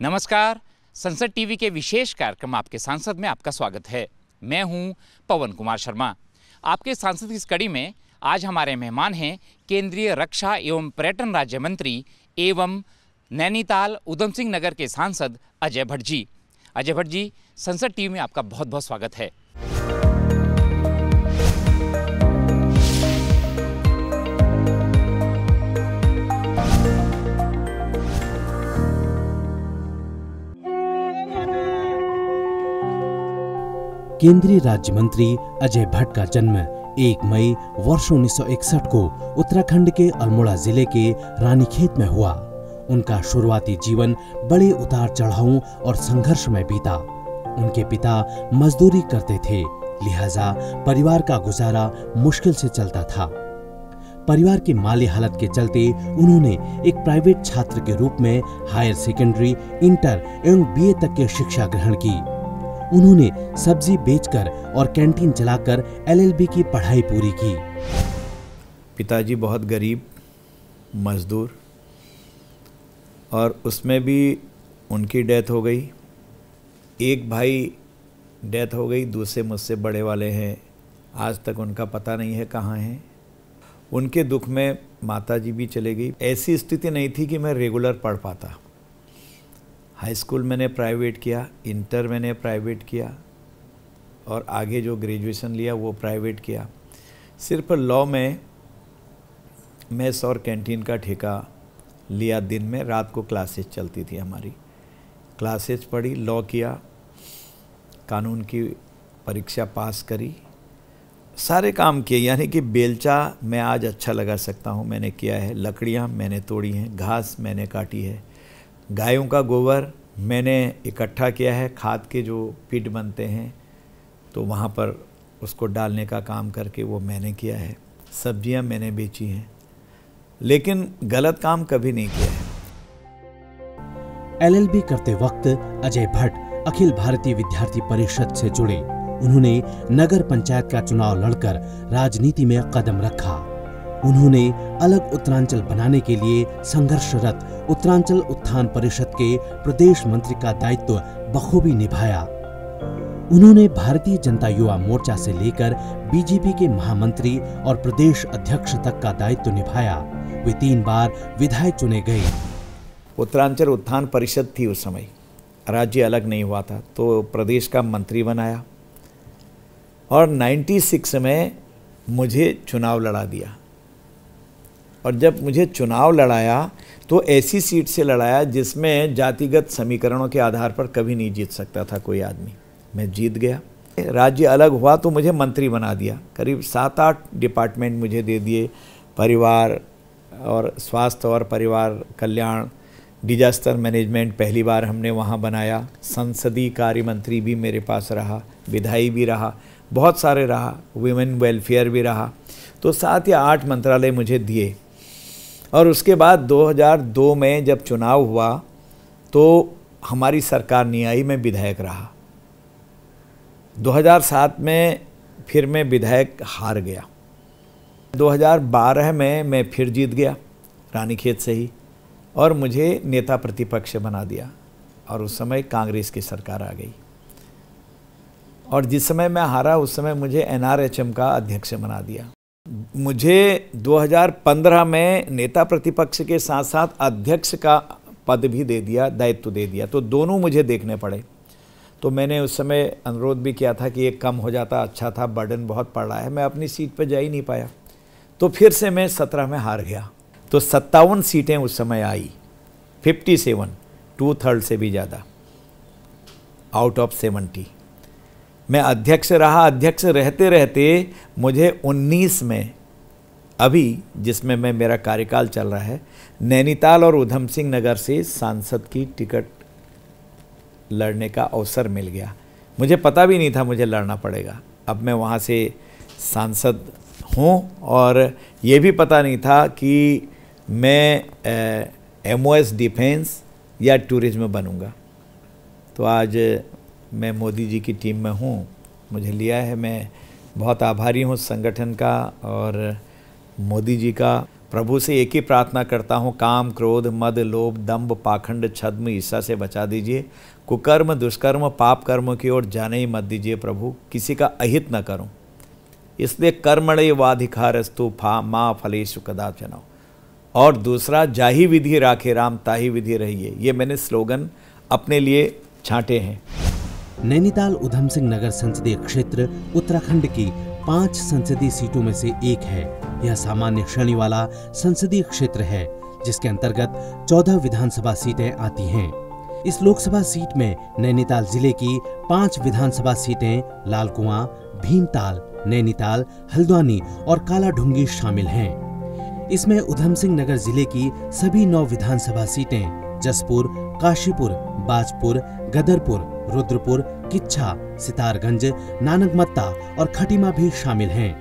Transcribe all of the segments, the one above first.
नमस्कार, संसद टीवी के विशेष कार्यक्रम आपके सांसद में आपका स्वागत है। मैं हूं पवन कुमार शर्मा। आपके सांसद की इस कड़ी में आज हमारे मेहमान हैं केंद्रीय रक्षा एवं पर्यटन राज्य मंत्री एवं नैनीताल उधम सिंह नगर के सांसद अजय भट्ट जी। अजय भट्ट जी, संसद टीवी में आपका बहुत बहुत स्वागत है। केंद्रीय राज्य मंत्री अजय भट्ट का जन्म 1 मई वर्ष 1961 को उत्तराखंड के अल्मोड़ा जिले के रानीखेत में हुआ। उनका शुरुआती जीवन बड़े उतार चढ़ावों और संघर्ष में बीता। उनके पिता मजदूरी करते थे, लिहाजा परिवार का गुजारा मुश्किल से चलता था। परिवार की माली हालत के चलते उन्होंने एक प्राइवेट छात्र के रूप में हायर सेकेंडरी, इंटर एवं बीए तक की शिक्षा ग्रहण की। उन्होंने सब्जी बेचकर और कैंटीन चलाकर LLB की पढ़ाई पूरी की। पिताजी बहुत गरीब मजदूर, और उसमें भी उनकी डेथ हो गई। एक भाई डेथ हो गई, दूसरे मुझसे बड़े वाले हैं, आज तक उनका पता नहीं है कहाँ हैं। उनके दुख में माताजी भी चले गई। ऐसी स्थिति नहीं थी कि मैं रेगुलर पढ़ पाता। हाई स्कूल मैंने प्राइवेट किया, इंटर मैंने प्राइवेट किया, और आगे जो ग्रेजुएशन लिया वो प्राइवेट किया। सिर्फ लॉ में मेस और कैंटीन का ठेका लिया। दिन में, रात को क्लासेस चलती थी हमारी। क्लासेस पढ़ी, लॉ किया, कानून की परीक्षा पास करी, सारे काम किए। यानी कि बेलचा मैं आज अच्छा लगा सकता हूँ, मैंने किया है। लकड़ियाँ मैंने तोड़ी हैं, घास मैंने काटी है, गायों का गोबर मैंने इकट्ठा किया है। खाद के जो पिट बनते हैं तो वहाँ पर उसको डालने का काम करके वो मैंने किया है। सब्जियाँ मैंने बेची हैं, लेकिन गलत काम कभी नहीं किया है। LLB करते वक्त अजय भट्ट अखिल भारतीय विद्यार्थी परिषद से जुड़े। उन्होंने नगर पंचायत का चुनाव लड़कर राजनीति में कदम रखा। उन्होंने अलग उत्तरांचल बनाने के लिए संघर्षरत उत्तरांचल उत्थान परिषद के प्रदेश मंत्री का दायित्व बखूबी निभाया। उन्होंने भारतीय जनता युवा मोर्चा से लेकर BJP के महामंत्री और प्रदेश अध्यक्ष तक का दायित्व निभाया। वे 3 बार विधायक चुने गए। उत्तरांचल उत्थान परिषद थी उस समय, राज्य अलग नहीं हुआ था, तो प्रदेश का मंत्री बनाया, और 96 में मुझे चुनाव लड़ा दिया। और जब मुझे चुनाव लड़ाया तो ऐसी सीट से लड़ाया जिसमें जातिगत समीकरणों के आधार पर कभी नहीं जीत सकता था कोई आदमी। मैं जीत गया। राज्य अलग हुआ तो मुझे मंत्री बना दिया। करीब 7-8 डिपार्टमेंट मुझे दे दिए। परिवार और स्वास्थ्य और परिवार कल्याण, डिजास्टर मैनेजमेंट पहली बार हमने वहाँ बनाया। संसदीय कार्य मंत्री भी मेरे पास रहा, विधायी भी रहा, बहुत सारे रहा, वुमेन वेलफेयर भी रहा। तो 7 या 8 मंत्रालय मुझे दिए। और उसके बाद 2002 में जब चुनाव हुआ तो हमारी सरकार नहीं आई, मैं विधायक रहा। 2007 में फिर मैं विधायक हार गया। 2012 में मैं फिर जीत गया रानीखेत से ही, और मुझे नेता प्रतिपक्ष बना दिया। और उस समय कांग्रेस की सरकार आ गई, और जिस समय मैं हारा उस समय मुझे NRHM का अध्यक्ष बना दिया। मुझे 2015 में नेता प्रतिपक्ष के साथ साथ अध्यक्ष का पद भी दे दिया, दायित्व दे दिया, तो दोनों मुझे देखने पड़े। तो मैंने उस समय अनुरोध भी किया था कि एक कम हो जाता अच्छा था, बर्डन बहुत पड़ रहा है। मैं अपनी सीट पर जा ही नहीं पाया, तो फिर से मैं 17 में हार गया। तो 57 सीटें उस समय आई, 57, 2/3 से भी ज़्यादा, आउट ऑफ 70। मैं अध्यक्ष रहा। अध्यक्ष रहते रहते मुझे 19 में, अभी जिसमें मैं मेरा कार्यकाल चल रहा है, नैनीताल और उधम सिंह नगर से सांसद की टिकट लड़ने का अवसर मिल गया। मुझे पता भी नहीं था मुझे लड़ना पड़ेगा। अब मैं वहाँ से सांसद हूँ, और ये भी पता नहीं था कि मैं MOS डिफेंस या टूरिज्म बनूँगा। तो आज मैं मोदी जी की टीम में हूँ, मुझे लिया है। मैं बहुत आभारी हूँ संगठन का और मोदी जी का। प्रभु से एक ही प्रार्थना करता हूँ, काम क्रोध मद लोभ दंभ पाखंड छद्म ईर्ष्या से बचा दीजिए। कुकर्म दुष्कर्म पाप कर्म की ओर जाने ही मत दीजिए प्रभु, किसी का अहित न करूँ। इसलिए कर्मणे वाधिकारस्तु माँ फलेषु कदाचन। और दूसरा, जाही विधि राखे राम ताही विधि रहिए। ये मैंने स्लोगन अपने लिए छांटे हैं। नैनीताल उधम सिंह नगर संसदीय क्षेत्र उत्तराखंड की 5 संसदीय सीटों में से एक है। यह सामान्य श्रेणी वाला संसदीय क्षेत्र है, जिसके अंतर्गत 14 विधानसभा सीटें आती हैं। इस लोकसभा सीट में नैनीताल जिले की 5 विधानसभा सीटें लालकुआं, भीमताल, नैनीताल, हल्द्वानी और कालाढूंगी शामिल हैं। इसमें उधम सिंह नगर जिले की सभी 9 विधानसभा सीटें जसपुर, काशीपुर, बाजपुर, गदरपुर, रुद्रपुर, किच्छा, सितारगंज, नानकमत्ता और खटीमा भी शामिल हैं।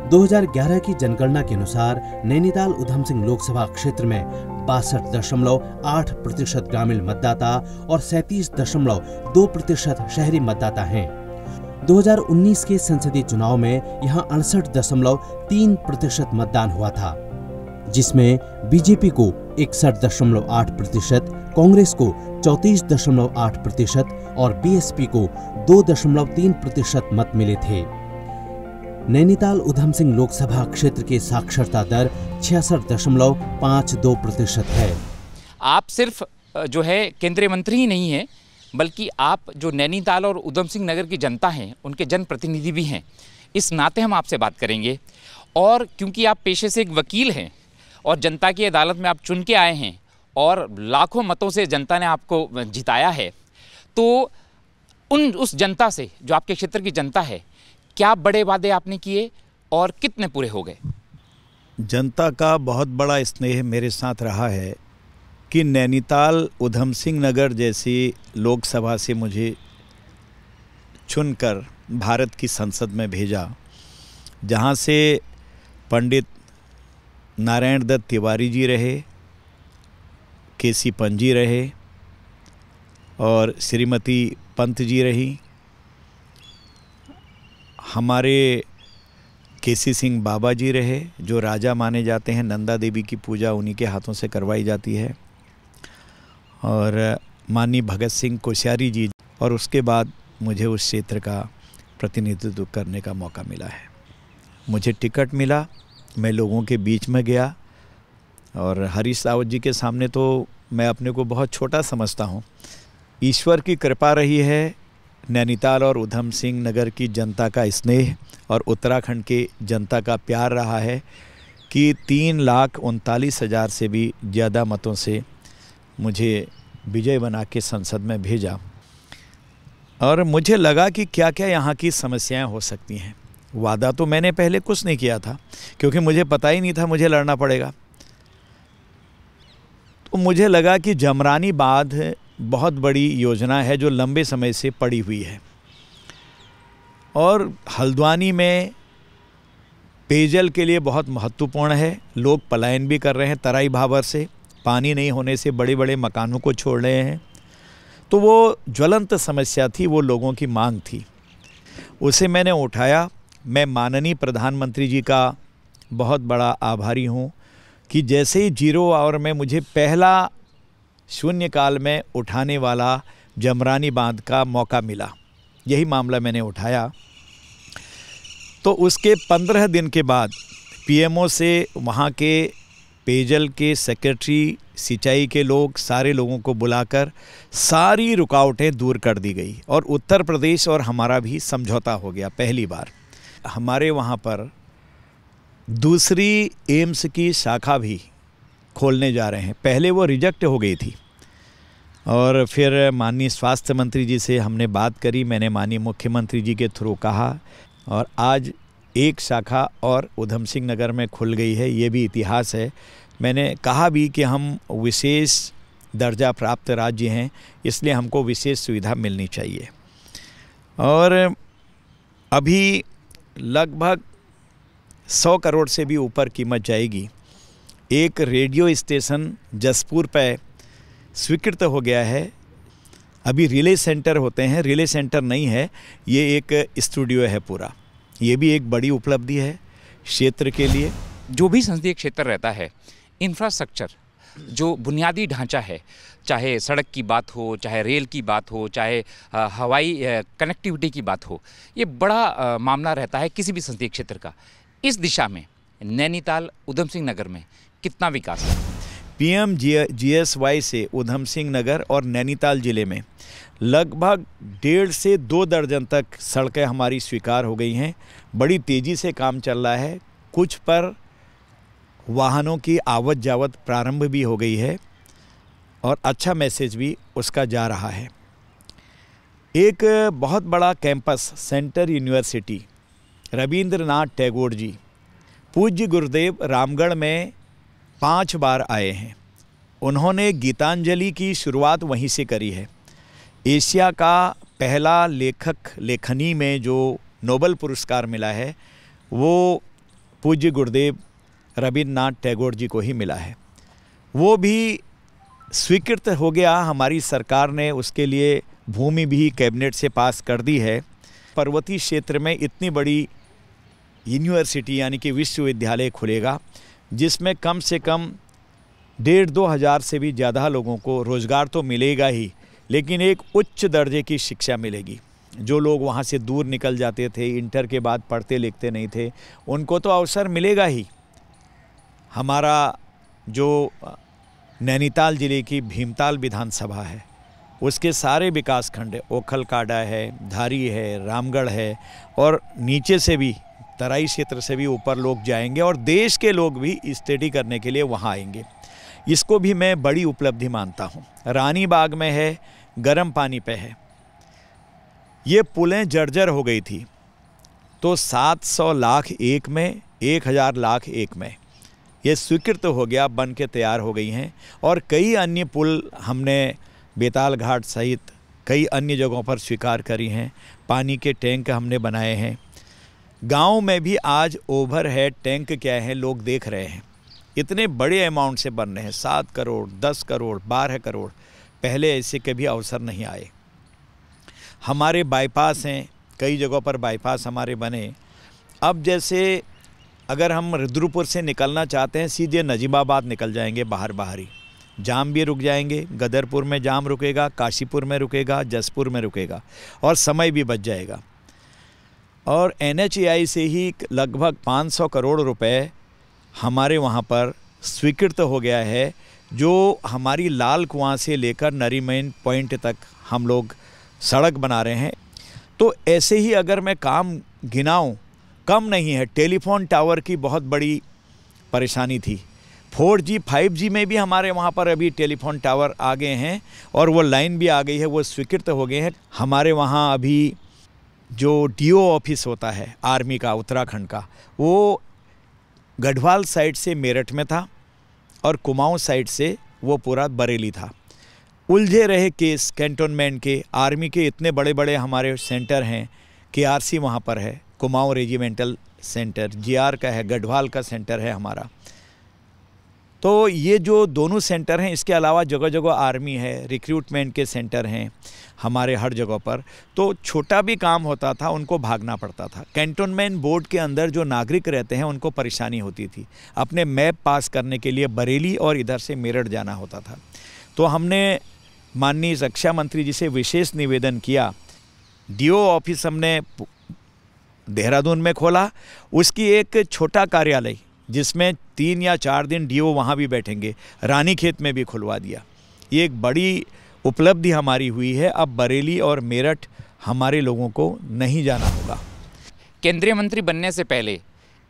2011 की जनगणना के अनुसार नैनीताल उधम सिंह लोकसभा क्षेत्र में 62.8% ग्रामीण मतदाता और 37.2% शहरी मतदाता हैं। 2019 के संसदीय चुनाव में यहां 68.3% मतदान हुआ था, जिसमें बीजेपी को 61.8%, कांग्रेस को 34.8% और बीएसपी को 2.3% मत मिले थे। नैनीताल उधम सिंह लोकसभा क्षेत्र के साक्षरता दर 66.52% है। आप सिर्फ जो है केंद्रीय मंत्री ही नहीं है, बल्कि आप जो नैनीताल और उधम सिंह नगर की जनता हैं, उनके जनप्रतिनिधि भी हैं। इस नाते हम आपसे बात करेंगे। और क्योंकि आप पेशे से एक वकील हैं और जनता की अदालत में आप चुन के आए हैं और लाखों मतों से जनता ने आपको जिताया है, तो उस जनता से, जो आपके क्षेत्र की जनता है, क्या बड़े वादे आपने किए और कितने पूरे हो गए? जनता का बहुत बड़ा स्नेह मेरे साथ रहा है कि नैनीताल उधम सिंह नगर जैसी लोकसभा से मुझे चुनकर भारत की संसद में भेजा, जहां से पंडित नारायण दत्त तिवारी जी रहे, केसी पंजी रहे और श्रीमती पंत जी रही। हमारे केसी सिंह बाबा जी रहे, जो राजा माने जाते हैं। नंदा देवी की पूजा उन्हीं के हाथों से करवाई जाती है। और माननीय भगत सिंह कोश्यारी जी। और उसके बाद मुझे उस क्षेत्र का प्रतिनिधित्व करने का मौका मिला है। मुझे टिकट मिला, मैं लोगों के बीच में गया और हरीश रावत जी के सामने तो मैं अपने को बहुत छोटा समझता हूँ। ईश्वर की कृपा रही है, नैनीताल और उधम सिंह नगर की जनता का स्नेह और उत्तराखंड के जनता का प्यार रहा है कि 3,39,000 से भी ज़्यादा मतों से मुझे विजय बना के संसद में भेजा। और मुझे लगा कि क्या क्या यहाँ की समस्याएं हो सकती हैं। वादा तो मैंने पहले कुछ नहीं किया था, क्योंकि मुझे पता ही नहीं था मुझे लड़ना पड़ेगा। तो मुझे लगा कि जमरानी बांध बहुत बड़ी योजना है जो लंबे समय से पड़ी हुई है, और हल्द्वानी में पेयजल के लिए बहुत महत्वपूर्ण है। लोग पलायन भी कर रहे हैं तराई भाबर से, पानी नहीं होने से बड़े बड़े मकानों को छोड़ रहे हैं। तो वो ज्वलंत समस्या थी, वो लोगों की मांग थी, उसे मैंने उठाया। मैं माननीय प्रधानमंत्री जी का बहुत बड़ा आभारी हूँ कि जैसे ही 0 आवर में मुझे पहला शून्यकाल में उठाने वाला जमरानी बांध का मौका मिला, यही मामला मैंने उठाया। तो उसके 15 दिन के बाद पीएमओ से वहाँ के पेयजल के सेक्रेटरी, सिंचाई के लोग, सारे लोगों को बुलाकर सारी रुकावटें दूर कर दी गई और उत्तर प्रदेश और हमारा भी समझौता हो गया। पहली बार हमारे वहाँ पर दूसरी एम्स की शाखा भी खोलने जा रहे हैं। पहले वो रिजेक्ट हो गई थी और फिर माननीय स्वास्थ्य मंत्री जी से हमने बात करी, मैंने माननीय मुख्यमंत्री जी के थ्रू कहा और आज एक शाखा और उधम सिंह नगर में खुल गई है। ये भी इतिहास है। मैंने कहा भी कि हम विशेष दर्जा प्राप्त राज्य हैं, इसलिए हमको विशेष सुविधा मिलनी चाहिए। और अभी लगभग 100 करोड़ से भी ऊपर कीमत जाएगी। एक रेडियो स्टेशन जसपुर पे स्वीकृत हो गया है। अभी रिले सेंटर होते हैं, रिले सेंटर नहीं है, ये एक स्टूडियो है पूरा। ये भी एक बड़ी उपलब्धि है क्षेत्र के लिए। जो भी संसदीय क्षेत्र रहता है, इंफ्रास्ट्रक्चर जो बुनियादी ढांचा है, चाहे सड़क की बात हो, चाहे रेल की बात हो, चाहे हवाई कनेक्टिविटी की बात हो, ये बड़ा मामला रहता है किसी भी संसदीय क्षेत्र का। इस दिशा में नैनीताल उधम सिंह नगर में कितना विकास है? PMGSY से उधम सिंह नगर और नैनीताल ज़िले में लगभग 1.5 से 2 दर्जन तक सड़कें हमारी स्वीकार हो गई हैं। बड़ी तेज़ी से काम चल रहा है। कुछ पर वाहनों की आवत जावत प्रारंभ भी हो गई है और अच्छा मैसेज भी उसका जा रहा है। एक बहुत बड़ा campus centre university Rabindranath Tagore ji पूज्य गुरुदेव रामगढ़ में 5 बार आए हैं। उन्होंने गीतांजलि की शुरुआत वहीं से करी है। एशिया का पहला लेखनी में जो नोबेल पुरस्कार मिला है वो पूज्य गुरुदेव रविन्द्रनाथ टैगोर जी को ही मिला है। वो भी स्वीकृत हो गया। हमारी सरकार ने उसके लिए भूमि भी कैबिनेट से पास कर दी है। पर्वतीय क्षेत्र में इतनी बड़ी यूनिवर्सिटी यानी कि विश्वविद्यालय खुलेगा जिसमें कम से कम 1,500-2 हज़ार से भी ज़्यादा लोगों को रोज़गार तो मिलेगा ही, लेकिन एक उच्च दर्जे की शिक्षा मिलेगी। जो लोग वहाँ से दूर निकल जाते थे, इंटर के बाद पढ़ते लिखते नहीं थे, उनको तो अवसर मिलेगा ही। हमारा जो नैनीताल ज़िले की भीमताल विधानसभा है उसके सारे विकास खंड, ओखलकाडा है, धारी है, रामगढ़ है और नीचे से भी तराई क्षेत्र से भी ऊपर लोग जाएंगे और देश के लोग भी स्टडी करने के लिए वहाँ आएंगे। इसको भी मैं बड़ी उपलब्धि मानता हूँ। रानी बाग में है, गर्म पानी पे है। ये पुलें जर्जर हो गई थी तो 700 लाख एक में, 1000 लाख एक में ये स्वीकृत हो गया, बन के तैयार हो गई हैं। और कई अन्य पुल हमने बेताल घाट सहित कई अन्य जगहों पर स्वीकार करी हैं। पानी के टैंक हमने बनाए हैं। गांव में भी आज ओवरहेड टैंक क्या है लोग देख रहे हैं। इतने बड़े अमाउंट से बन रहे हैं, 7 करोड़, 10 करोड़, 12 करोड़। पहले ऐसे कभी अवसर नहीं आए। हमारे बाईपास हैं, कई जगहों पर बाईपास हमारे बने। अब जैसे अगर हम रुद्रपुर से निकलना चाहते हैं सीधे नजीबाबाद निकल जाएंगे, बाहरी जाम भी रुक जाएंगे। गदरपुर में जाम रुकेगा, काशीपुर में रुकेगा, जसपुर में रुकेगा और समय भी बच जाएगा। और NHAI से ही लगभग 500 करोड़ रुपए हमारे वहाँ पर स्वीकृत हो गया है, जो हमारी लाल कुआं से लेकर नरीमैन पॉइंट तक हम लोग सड़क बना रहे हैं। तो ऐसे ही अगर मैं काम गिनाऊं, कम नहीं है। टेलीफोन टावर की बहुत बड़ी परेशानी थी। 4G 5G में भी हमारे वहाँ पर अभी टेलीफोन टावर आ गए हैं और वो लाइन भी आ गई है, वो स्वीकृत हो गए हैं। हमारे वहाँ अभी जो DO ऑफिस होता है आर्मी का उत्तराखंड का, वो गढ़वाल साइड से मेरठ में था और कुमाऊं साइड से वो पूरा बरेली था। उलझे रहे केस कैंटोनमेंट के, आर्मी के इतने बड़े बड़े हमारे सेंटर हैं। KRC वहाँ पर है, कुमाऊं रेजिमेंटल सेंटर, GR का है, गढ़वाल का सेंटर है हमारा। तो ये जो दोनों सेंटर हैं, इसके अलावा जगह जगह आर्मी है, रिक्रूटमेंट के सेंटर हैं हमारे हर जगह पर। तो छोटा भी काम होता था उनको भागना पड़ता था। कैंटोनमेंट बोर्ड के अंदर जो नागरिक रहते हैं उनको परेशानी होती थी। अपने मैप पास करने के लिए बरेली और इधर से मेरठ जाना होता था। तो हमने माननीय रक्षा मंत्री जी से विशेष निवेदन किया। DO ऑफिस हमने देहरादून में खोला, उसकी एक छोटा कार्यालय जिसमें 3 या 4 दिन DO वहाँ भी बैठेंगे, रानीखेत में भी खुलवा दिया। ये एक बड़ी उपलब्धि हमारी हुई है। अब बरेली और मेरठ हमारे लोगों को नहीं जाना होगा। केंद्रीय मंत्री बनने से पहले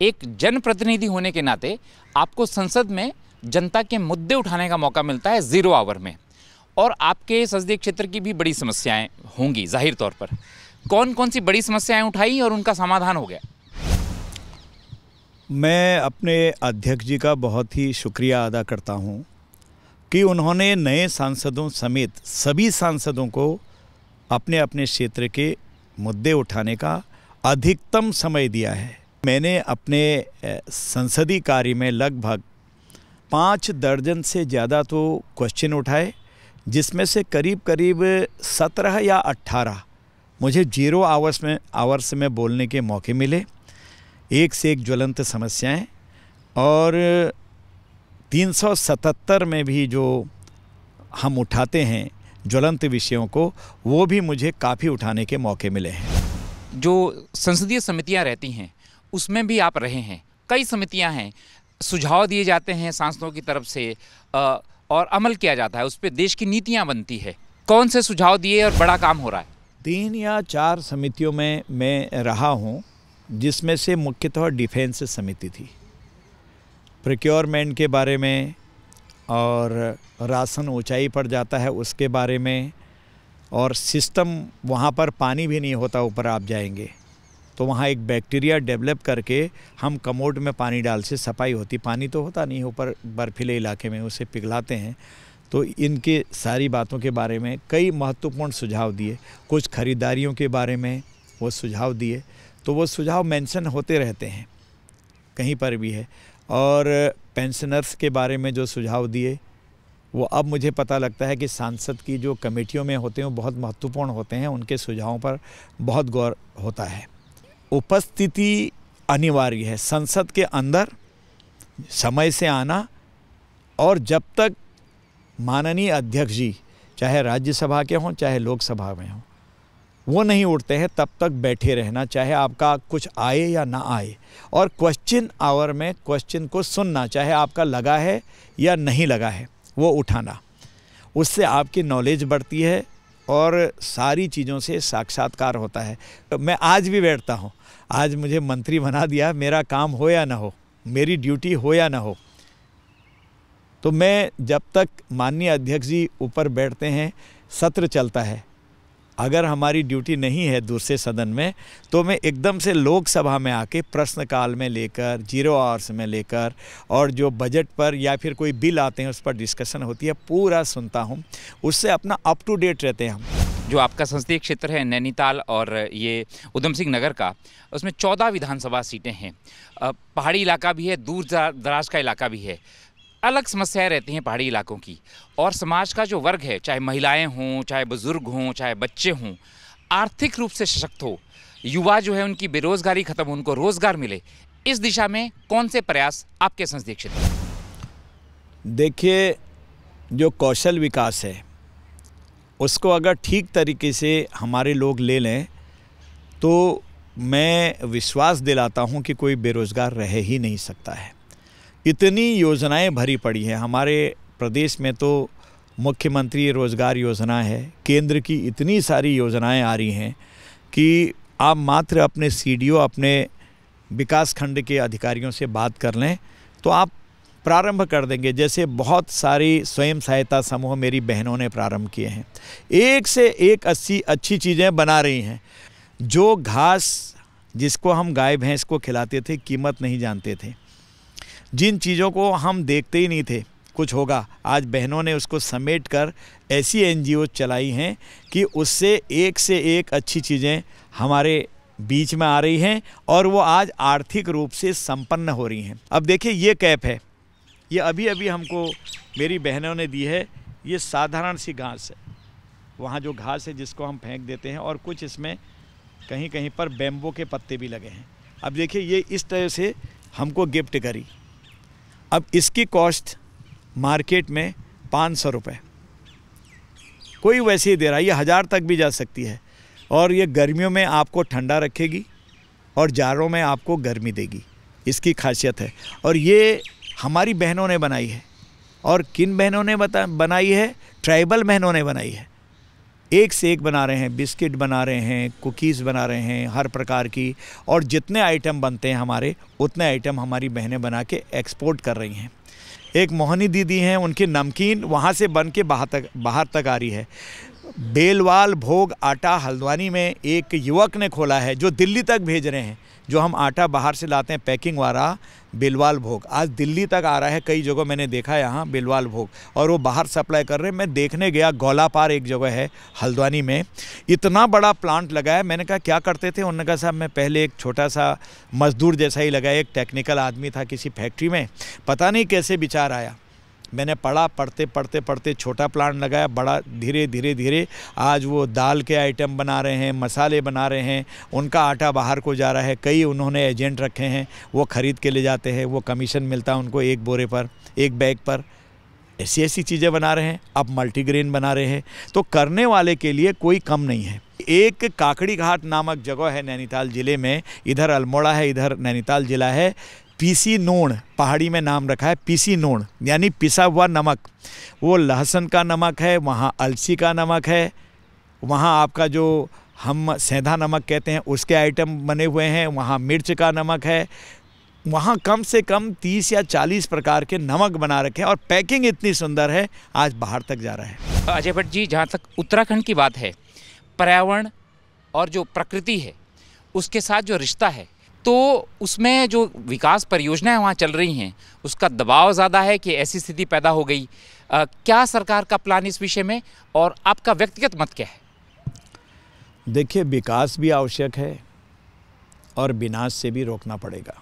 एक जनप्रतिनिधि होने के नाते आपको संसद में जनता के मुद्दे उठाने का मौका मिलता है 0 आवर में, और आपके संसदीय क्षेत्र की भी बड़ी समस्याएं होंगी जाहिर तौर पर। कौन कौन सी बड़ी समस्याएं उठाई और उनका समाधान हो गया? मैं अपने अध्यक्ष जी का बहुत ही शुक्रिया अदा करता हूं कि उन्होंने नए सांसदों समेत सभी सांसदों को अपने अपने क्षेत्र के मुद्दे उठाने का अधिकतम समय दिया है। मैंने अपने संसदीय कार्य में लगभग 5 दर्जन से ज़्यादा तो क्वेश्चन उठाए, जिसमें से करीब करीब 17 या 18 मुझे 0 आवर्स में बोलने के मौके मिले। एक से एक ज्वलंत समस्याएं और 377 में भी जो हम उठाते हैं ज्वलंत विषयों को, वो भी मुझे काफ़ी उठाने के मौके मिले हैं। जो संसदीय समितियां रहती हैं उसमें भी आप रहे हैं, कई समितियां हैं, सुझाव दिए जाते हैं सांसदों की तरफ से और अमल किया जाता है, उस पर देश की नीतियां बनती है। कौन से सुझाव दिए और बड़ा काम हो रहा है? 3 या 4 समितियों में मैं रहा हूँ, जिसमें से मुख्यतः डिफेंस समिति थी। प्रोक्योरमेंट के बारे में और राशन ऊंचाई पर जाता है उसके बारे में, और सिस्टम वहाँ पर पानी भी नहीं होता, ऊपर आप जाएंगे तो वहाँ एक बैक्टीरिया डेवलप करके हम कमोड में पानी डाल से सफाई होती, पानी तो होता नहीं ऊपर बर्फीले इलाके में, उसे पिघलाते हैं। तो इनके सारी बातों के बारे में कई महत्वपूर्ण सुझाव दिए। कुछ खरीदारियों के बारे में वो सुझाव दिए, तो वो सुझाव मेंशन होते रहते हैं, कहीं पर भी है। और पेंशनर्स के बारे में जो सुझाव दिए, वो अब मुझे पता लगता है कि सांसद की जो कमेटियों में होते हैं वो बहुत महत्वपूर्ण होते हैं, उनके सुझावों पर बहुत गौर होता है। उपस्थिति अनिवार्य है संसद के अंदर, समय से आना, और जब तक माननीय अध्यक्ष जी चाहे राज्यसभा के हों चाहे लोकसभा में हों वो नहीं उठते हैं, तब तक बैठे रहना, चाहे आपका कुछ आए या ना आए। और क्वेश्चन आवर में क्वेश्चन को सुनना, चाहे आपका लगा है या नहीं लगा है, वो उठाना। उससे आपकी नॉलेज बढ़ती है और सारी चीज़ों से साक्षात्कार होता है। मैं आज भी बैठता हूँ, आज मुझे मंत्री बना दिया, मेरा काम हो या ना हो, मेरी ड्यूटी हो या ना हो, तो मैं जब तक माननीय अध्यक्ष जी ऊपर बैठते हैं, सत्र चलता है, अगर हमारी ड्यूटी नहीं है दूसरे सदन में, तो मैं एकदम से लोकसभा में आके प्रश्नकाल में लेकर, 0 आवर्स में लेकर, और जो बजट पर या फिर कोई बिल आते हैं उस पर डिस्कशन होती है, पूरा सुनता हूँ। उससे अपना अप टू डेट रहते हैं हम। जो आपका संसदीय क्षेत्र है नैनीताल और ये उधम सिंह नगर का, उसमें 14 विधानसभा सीटें हैं। पहाड़ी इलाका भी है, दूर दराज का इलाका भी है, अलग समस्याएं रहती हैं पहाड़ी इलाकों की। और समाज का जो वर्ग है, चाहे महिलाएं हों, चाहे बुजुर्ग हों, चाहे बच्चे हों, आर्थिक रूप से सशक्त हो, युवा जो है उनकी बेरोजगारी खत्म हो, उनको रोजगार मिले, इस दिशा में कौन से प्रयास आपके संसदीय क्षेत्र में? देखिए, जो कौशल विकास है उसको अगर ठीक तरीके से हमारे लोग ले लें तो मैं विश्वास दिलाता हूं कि कोई बेरोज़गार रह ही नहीं सकता है। इतनी योजनाएं भरी पड़ी है हमारे प्रदेश में, तो मुख्यमंत्री रोज़गार योजना है, केंद्र की इतनी सारी योजनाएं आ रही हैं कि आप मात्र अपने सीडीओ, अपने विकास खंड के अधिकारियों से बात कर लें तो आप प्रारंभ कर देंगे। जैसे बहुत सारी स्वयं सहायता समूह मेरी बहनों ने प्रारंभ किए हैं, एक से एक अच्छी चीज़ें बना रही हैं। जो घास जिसको हम गाय भैंस को खिलाते थे, कीमत नहीं जानते थे, जिन चीज़ों को हम देखते ही नहीं थे कुछ होगा, आज बहनों ने उसको समेट कर ऐसी एनजीओ चलाई हैं कि उससे एक से एक अच्छी चीज़ें हमारे बीच में आ रही हैं और वो आज आर्थिक रूप से संपन्न हो रही हैं। अब देखिए, ये कैप है, ये अभी अभी हमको मेरी बहनों ने दी है। ये साधारण सी घास है, वहाँ जो घास है जिसको हम फेंक देते हैं, और कुछ इसमें कहीं कहीं पर बैम्बो के पत्ते भी लगे हैं। अब देखिए, ये इस तरह से हमको गिफ्ट करी। अब इसकी कॉस्ट मार्केट में 500 रुपये, कोई वैसे ही दे रहा है, ये 1000 तक भी जा सकती है। और ये गर्मियों में आपको ठंडा रखेगी और जाड़ों में आपको गर्मी देगी, इसकी खासियत है। और ये हमारी बहनों ने बनाई है। और किन बहनों ने बनाई है? ट्राइबल बहनों ने बनाई है। एक से एक बना रहे हैं, बिस्किट बना रहे हैं, कुकीज़ बना रहे हैं, हर प्रकार की, और जितने आइटम बनते हैं हमारे, उतने आइटम हमारी बहनें बना के एक्सपोर्ट कर रही हैं। एक मोहनी दीदी हैं, उनकी नमकीन वहाँ से बन के बाहर तक आ रही है। बेलवाल भोग आटा हल्द्वानी में एक युवक ने खोला है, जो दिल्ली तक भेज रहे हैं। जो हम आटा बाहर से लाते हैं पैकिंग वाला, बेलवाल भोग आज दिल्ली तक आ रहा है। कई जगह मैंने देखा यहाँ बेलवाल भोग, और वो बाहर सप्लाई कर रहे हैं। मैं देखने गया, गौलापार एक जगह है हल्द्वानी में, इतना बड़ा प्लांट लगा है। मैंने कहा क्या करते थे? उन्होंने कहा साहब मैं पहले एक छोटा सा मजदूर जैसा ही लगाया, एक टेक्निकल आदमी था किसी फैक्ट्री में, पता नहीं कैसे विचार आया, मैंने पढ़ते छोटा प्लांट लगाया, बड़ा धीरे धीरे आज वो दाल के आइटम बना रहे हैं, मसाले बना रहे हैं, उनका आटा बाहर को जा रहा है। कई उन्होंने एजेंट रखे हैं, वो ख़रीद के ले जाते हैं, वो कमीशन मिलता है उनको एक बोरे पर, एक बैग पर। ऐसी चीज़ें बना रहे हैं। अब मल्टीग्रेन बना रहे हैं। तो करने वाले के लिए कोई कम नहीं है। एक काकड़ी घाट नामक जगह है नैनीताल ज़िले में, इधर अल्मोड़ा है, इधर नैनीताल ज़िला है। पीसी नोण पहाड़ी में नाम रखा है, पीसी नोण यानी पिसा हुआ नमक। वो लहसुन का नमक है, वहाँ अलसी का नमक है, वहाँ आपका जो हम सेंधा नमक कहते हैं उसके आइटम बने हुए हैं, वहाँ मिर्च का नमक है, वहाँ कम से कम 30 या 40 प्रकार के नमक बना रखे हैं और पैकिंग इतनी सुंदर है, आज बाहर तक जा रहा है। अजय भट्ट जी, जहाँ तक उत्तराखंड की बात है, पर्यावरण और जो प्रकृति है उसके साथ जो रिश्ता है, तो उसमें जो विकास परियोजनाएं वहाँ चल रही हैं उसका दबाव ज़्यादा है कि ऐसी स्थिति पैदा हो गई। क्या सरकार का प्लान इस विषय में और आपका व्यक्तिगत मत क्या है? देखिए, विकास भी आवश्यक है और विनाश से भी रोकना पड़ेगा।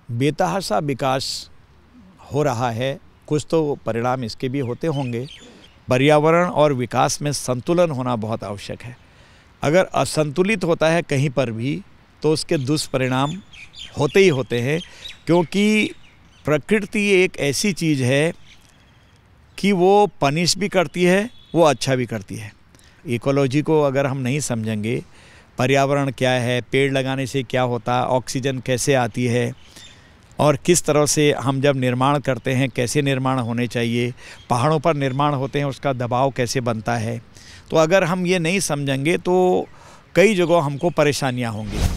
बेतहाशा विकास हो रहा है, कुछ तो परिणाम इसके भी होते होंगे। पर्यावरण और विकास में संतुलन होना बहुत आवश्यक है। अगर असंतुलित होता है कहीं पर भी तो उसके दुष्परिणाम होते ही होते हैं, क्योंकि प्रकृति एक ऐसी चीज़ है कि वो पनिश भी करती है, वो अच्छा भी करती है। इकोलॉजी को अगर हम नहीं समझेंगे, पर्यावरण क्या है, पेड़ लगाने से क्या होता है, ऑक्सीजन कैसे आती है और किस तरह से हम जब निर्माण करते हैं कैसे निर्माण होने चाहिए, पहाड़ों पर निर्माण होते हैं उसका दबाव कैसे बनता है, तो अगर हम ये नहीं समझेंगे तो कई जगह हमको परेशानियां होंगी।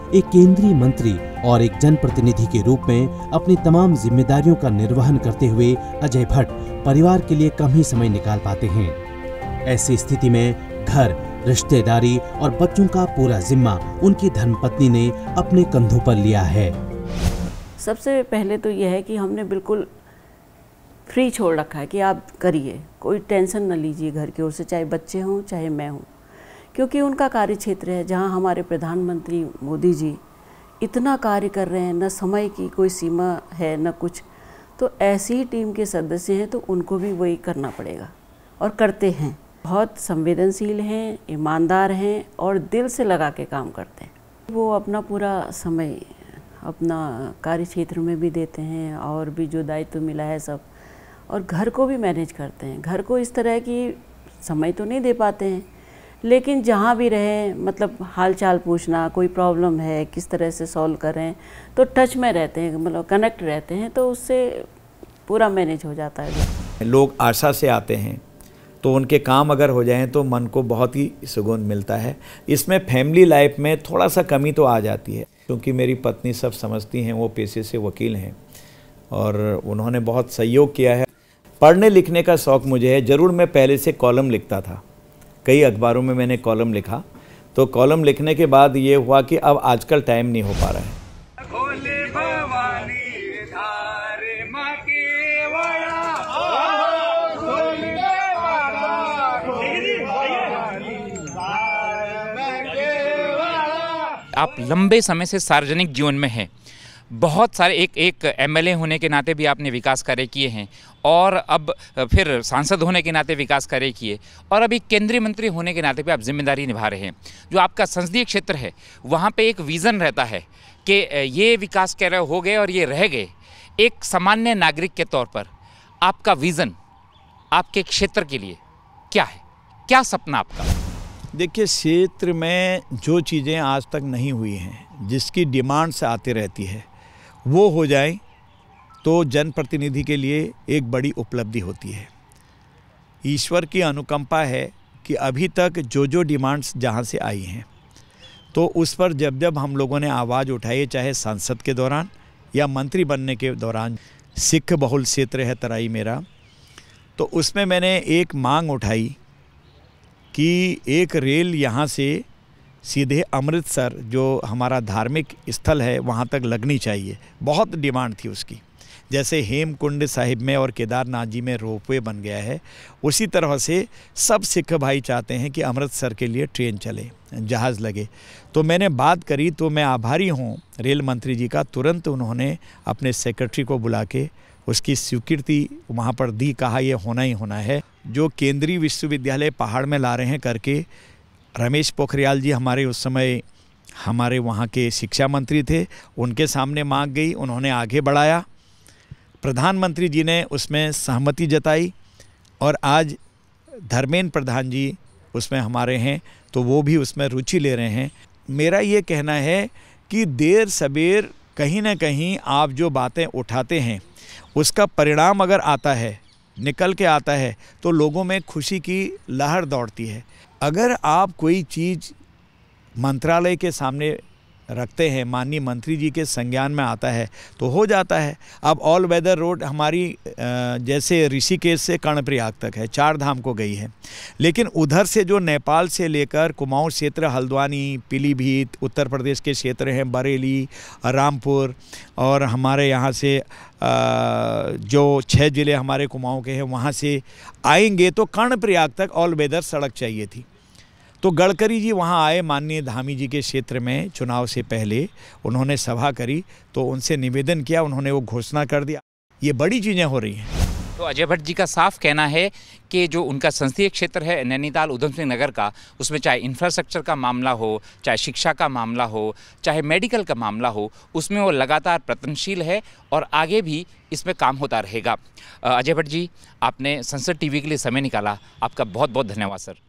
एक केंद्रीय मंत्री और एक जनप्रतिनिधि के रूप में अपनी तमाम जिम्मेदारियों का निर्वहन करते हुए अजय भट्ट परिवार के लिए कम ही समय निकाल पाते हैं। ऐसी स्थिति में घर, रिश्तेदारी और बच्चों का पूरा जिम्मा उनकी धर्मपत्नी ने अपने कंधों पर लिया है। सबसे पहले तो यह है कि हमने बिल्कुल फ्री छोड़ रखा है कि आप करिए, कोई टेंशन न लीजिए घर की ओर से, चाहे बच्चे हों चाहे मैं हूँ, क्योंकि उनका कार्य क्षेत्र है जहाँ हमारे प्रधानमंत्री मोदी जी इतना कार्य कर रहे हैं, न समय की कोई सीमा है न कुछ। तो ऐसी ही टीम के सदस्य हैं तो उनको भी वही करना पड़ेगा और करते हैं। बहुत संवेदनशील हैं, ईमानदार हैं और दिल से लगा के काम करते हैं। वो अपना पूरा समय अपना कार्य क्षेत्र में भी देते हैं और भी जो दायित्व मिला है सब, और घर को भी मैनेज करते हैं। घर को इस तरह की समय तो नहीं दे पाते हैं, लेकिन जहाँ भी रहे मतलब हाल चाल पूछना, कोई प्रॉब्लम है किस तरह से सॉल्व करें, तो टच में रहते हैं, मतलब कनेक्ट रहते हैं, तो उससे पूरा मैनेज हो जाता है। लोग आशा से आते हैं तो उनके काम अगर हो जाएं तो मन को बहुत ही सुकून मिलता है। इसमें फैमिली लाइफ में थोड़ा सा कमी तो आ जाती है, क्योंकि मेरी पत्नी सब समझती हैं, वो पेशे से वकील हैं और उन्होंने बहुत सहयोग किया है। पढ़ने लिखने का शौक़ मुझे है, ज़रूर मैं पहले से कॉलम लिखता था, कई अखबारों में मैंने कॉलम लिखा। तो कॉलम लिखने के बाद ये हुआ कि अब आजकल टाइम नहीं हो पा रहा है। आप लंबे समय से सार्वजनिक जीवन में हैं, बहुत सारे एक एमएलए होने के नाते भी आपने विकास कार्य किए हैं और अब फिर सांसद होने के नाते विकास कार्य किए और अभी केंद्रीय मंत्री होने के नाते भी आप जिम्मेदारी निभा रहे हैं। जो आपका संसदीय क्षेत्र है वहाँ पे एक विज़न रहता है कि ये विकास कार्य हो गए और ये रह गए। एक सामान्य नागरिक के तौर पर आपका विज़न आपके क्षेत्र के लिए क्या है, क्या सपना आपका? देखिए, क्षेत्र में जो चीज़ें आज तक नहीं हुई हैं, जिसकी डिमांड से आती रहती है, वो हो जाए तो जनप्रतिनिधि के लिए एक बड़ी उपलब्धि होती है। ईश्वर की अनुकंपा है कि अभी तक जो डिमांड्स जहाँ से आई हैं, तो उस पर जब जब हम लोगों ने आवाज़ उठाई, चाहे संसद के दौरान या मंत्री बनने के दौरान, सिख बहुल क्षेत्र है तराई मेरा, तो उसमें मैंने एक मांग उठाई कि एक रेल यहाँ से सीधे अमृतसर, जो हमारा धार्मिक स्थल है, वहाँ तक लगनी चाहिए। बहुत डिमांड थी उसकी। जैसे हेमकुंड साहिब में और केदारनाथ जी में रोपवे बन गया है, उसी तरह से सब सिख भाई चाहते हैं कि अमृतसर के लिए ट्रेन चले, जहाज़ लगे। तो मैंने बात करी, तो मैं आभारी हूँ रेल मंत्री जी का, तुरंत उन्होंने अपने सेक्रेटरी को बुला के उसकी स्वीकृति वहाँ पर दी, कहा ये होना ही होना है। जो केंद्रीय विश्वविद्यालय पहाड़ में ला रहे हैं करके, रमेश पोखरियाल जी हमारे उस समय हमारे वहाँ के शिक्षा मंत्री थे, उनके सामने मांग गई, उन्होंने आगे बढ़ाया, प्रधानमंत्री जी ने उसमें सहमति जताई और आज धर्मेंद्र प्रधान जी उसमें हमारे हैं, तो वो भी उसमें रुचि ले रहे हैं। मेरा ये कहना है कि देर सबेर कहीं ना कहीं आप जो बातें उठाते हैं उसका परिणाम अगर आता है, निकल के आता है, तो लोगों में खुशी की लहर दौड़ती है। अगर आप कोई चीज़ मंत्रालय के सामने रखते हैं, माननीय मंत्री जी के संज्ञान में आता है, तो हो जाता है। अब ऑल वेदर रोड हमारी जैसे ऋषिकेश से कर्णप्रयाग तक है, 4 धाम को गई है, लेकिन उधर से जो नेपाल से लेकर कुमाऊं क्षेत्र, हल्द्वानी, पीलीभीत, उत्तर प्रदेश के क्षेत्र हैं, बरेली, रामपुर, और हमारे यहाँ से जो 6 ज़िले हमारे कुमाऊं के हैं, वहाँ से आएंगे तो कर्णप्रयाग तक ऑल वेदर सड़क चाहिए थी। तो गडकरी जी वहाँ आए, माननीय धामी जी के क्षेत्र में चुनाव से पहले उन्होंने सभा करी, तो उनसे निवेदन किया, उन्होंने वो घोषणा कर दिया। ये बड़ी चीज़ें हो रही हैं। तो अजय भट्ट जी का साफ कहना है कि जो उनका संसदीय क्षेत्र है नैनीताल उधम सिंह नगर का, उसमें चाहे इंफ्रास्ट्रक्चर का मामला हो, चाहे शिक्षा का मामला हो, चाहे मेडिकल का मामला हो, उसमें वो लगातार प्रयत्नशील है और आगे भी इसमें काम होता रहेगा। अजय भट्ट जी, आपने संसद टीवी के लिए समय निकाला, आपका बहुत बहुत धन्यवाद सर।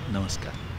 नमस्कार।